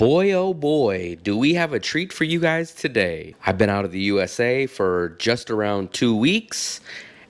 Boy, oh boy, do we have a treat for you guys today. I've been out of the USA for just around 2 weeks,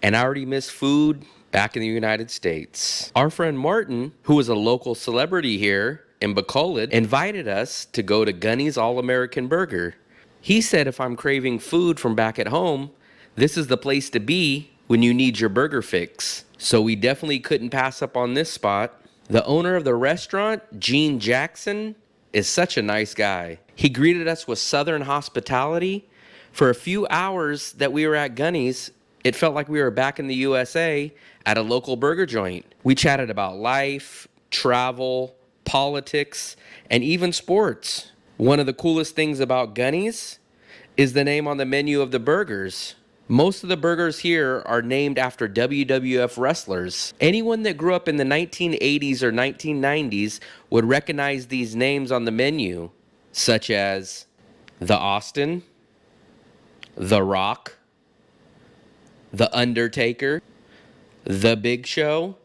and I already miss food back in the United States. Our friend Martin, who is a local celebrity here in Bacolod, invited us to go to Gunny's All-American Burger. He said if I'm craving food from back at home, this is the place to be when you need your burger fix. So we definitely couldn't pass up on this spot. The owner of the restaurant, Gene Jackson, is such a nice guy. He greeted us with Southern hospitality. For a few hours that we were at Gunny's, it felt like we were back in the USA at a local burger joint. We chatted about life, travel, politics, and even sports. One of the coolest things about Gunny's is the name on the menu of the burgers. Most of the burgers here are named after WWF wrestlers. Anyone that grew up in the 1980s or 1990s would recognize these names on the menu, such as The Austin, The Rock, The Undertaker, The Big Show,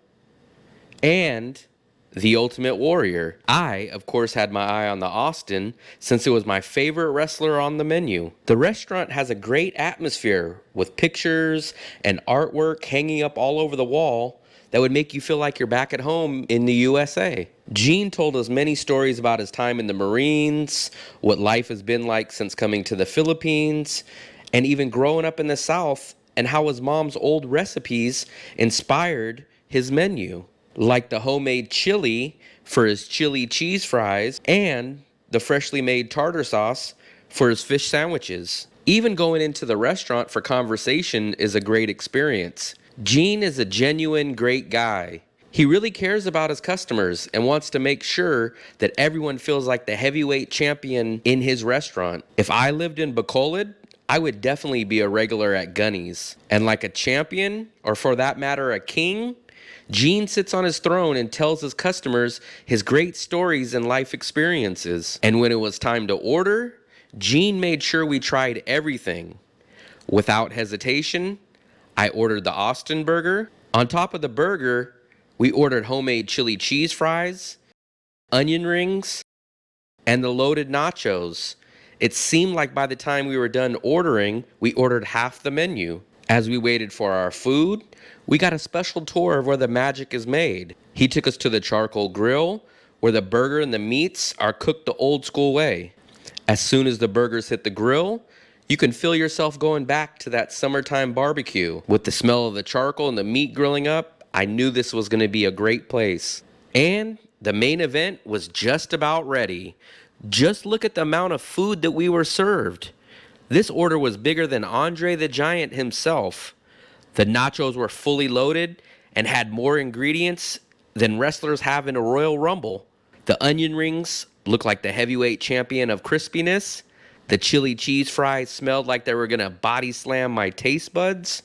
and The Ultimate Warrior. I, of course, had my eye on the Austin since it was my favorite wrestler on the menu. The restaurant has a great atmosphere with pictures and artwork hanging up all over the wall that would make you feel like you're back at home in the USA. Gene told us many stories about his time in the Marines, what life has been like since coming to the Philippines, and even growing up in the South, and how his mom's old recipes inspired his menu, like the homemade chili for his chili cheese fries and the freshly made tartar sauce for his fish sandwiches. Even going into the restaurant for conversation is a great experience. Gene is a genuine great guy. He really cares about his customers and wants to make sure that everyone feels like the heavyweight champion in his restaurant. If I lived in Bacolod, I would definitely be a regular at Gunny's. And like a champion, or for that matter, a king, Gene sits on his throne and tells his customers his great stories and life experiences. And when it was time to order, Gene made sure we tried everything. Without hesitation, I ordered the Austin burger. On top of the burger, we ordered homemade chili cheese fries, onion rings, and the loaded nachos. It seemed like by the time we were done ordering, we ordered half the menu. As we waited for our food, we got a special tour of where the magic is made. He took us to the charcoal grill, where the burger and the meats are cooked the old school way. As soon as the burgers hit the grill, you can feel yourself going back to that summertime barbecue. With the smell of the charcoal and the meat grilling up, I knew this was going to be a great place. And the main event was just about ready. Just look at the amount of food that we were served. This order was bigger than Andre the Giant himself. The nachos were fully loaded and had more ingredients than wrestlers have in a Royal Rumble. The onion rings looked like the heavyweight champion of crispiness. The chili cheese fries smelled like they were gonna body slam my taste buds.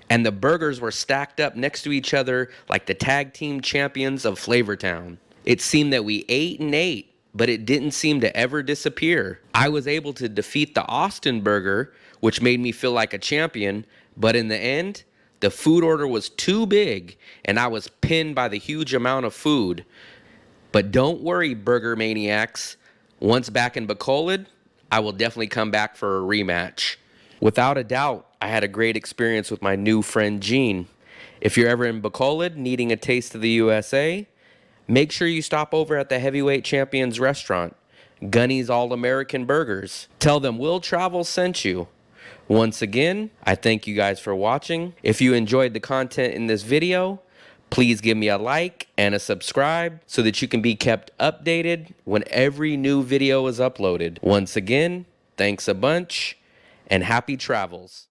And the burgers were stacked up next to each other like the tag team champions of Flavortown. It seemed that we ate and ate, but it didn't seem to ever disappear. I was able to defeat the Austin burger, which made me feel like a champion, but in the end, the food order was too big, and I was pinned by the huge amount of food. But don't worry, burger maniacs. Once back in Bacolod, I will definitely come back for a rematch. Without a doubt, I had a great experience with my new friend Gene. If you're ever in Bacolod needing a taste of the USA, make sure you stop over at the Heavyweight Champions restaurant, Gunny's All-American Burgers. Tell them Will Travel sent you. Once again, I thank you guys for watching. If you enjoyed the content in this video, please give me a like and a subscribe so that you can be kept updated when every new video is uploaded. Once again, thanks a bunch and happy travels.